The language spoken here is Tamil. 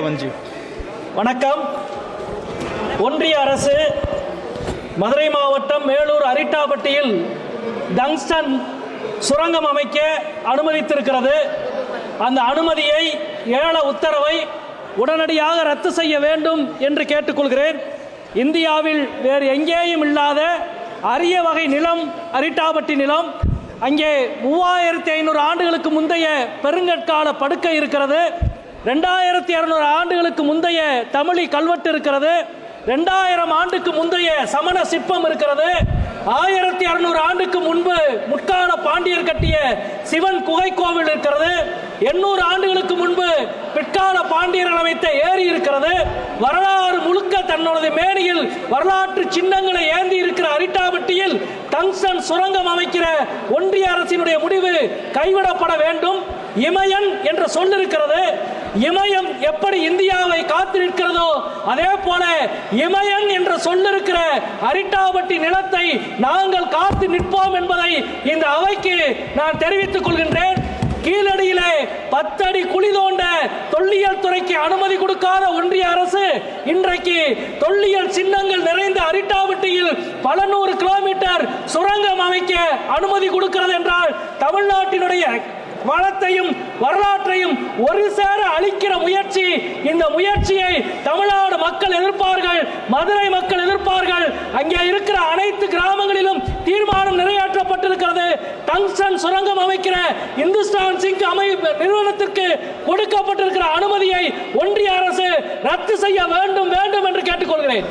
மஞ்சு. வணக்கம். ஒன்றிய அரசு மதுரை மாவட்டம் மேலூர் அரிட்டாபட்டியில் டங்ஸ்டன் சுரங்கம் அமைக்க அனுமதித்திருக்கிறது. அந்த அனுமதியை ஏல உத்தரவை உடனடியாக ரத்து செய்ய வேண்டும் என்று கேட்டுக்கொள்கிறேன். இந்தியாவில் வேறு எங்கேயும் இல்லாத அரிய வகை நிலம் அரிட்டாபட்டி நிலம். அங்கே 3500 ஆண்டுகளுக்கு முந்தைய பெருங்கற்கால படுக்கை இருக்கிறது. 2200 ஆண்டுகளுக்கு முந்தைய தமிழி கல்வெட்டு இருக்கிறது. 2000 ஆண்டுக்கு முந்தைய சமண சிற்பம் இருக்கிறது. 1600 ஆண்டுக்கு முன்பு முற்கால பாண்டியர் கட்டிய சிவன் குகை கோவில் இருக்கிறது. 800 ஆண்டுகளுக்கு முன்பு பிற்கால பாண்டியர்கள் அமைத்த ஏரி இருக்கிறது. வரலாறு முழுக்க தன்னுடைய மேனியில் வரலாற்று சின்னங்களை ஏந்தி இருக்கிற அரிட்டாபட்டியில் டங்ஸ்டன் சுரங்கம் அமைக்கிற ஒன்றிய அரசினுடைய முடிவு கைவிடப்பட வேண்டும். இமயன் என்ற சொல் இருக்கிறது. இமயம் எப்படி இந்தியாவை காத்து நிற்கிறதோ அதே போல இமயன் என்ற சொல் இருக்கிற அரிட்டாபட்டி நிலத்தை நாங்கள் காத்து நிற்போம் என்பதை இந்த அவைக்கு நான் தெரிவித்துக் கொள்கின்றேன். கீழடியிலே 10 அடி குழி தோண்ட தொல்லியல் துறைக்கு அனுமதி கொடுக்காத ஒன்றிய அரசு இன்றைக்கு தொல்லியல் சின்னங்கள் நிறைந்த அரிட்டாபட்டியில் பல 100 கிலோமீட்டர் சுரங்கம் அமைக்க அனுமதி கொடுக்கிறது என்றால் தமிழ்நாட்டினுடைய வளத்தையும் வரலாற்றையும் ஒரு சேர அளிக்கிற முயற்சி. இந்த முயற்சியை தமிழ்நாடு மக்கள் எதிர்ப்பார்கள், மதுரை மக்கள் எதிர்ப்பார்கள். அங்கே இருக்கிற அனைத்து கிராமங்களிலும் தீர்மானம் நிறைவேற்றப்பட்டிருக்கிறது. டங்ஸ்டன் சுரங்கம் அமைக்கிற இந்துஸ்தான் சிங்க் நிறுவனத்திற்கு கொடுக்கப்பட்டிருக்கிற அனுமதியை ஒன்றிய அரசு ரத்து செய்ய வேண்டும் வேண்டும் என்று கேட்டுக்கொள்கிறேன்.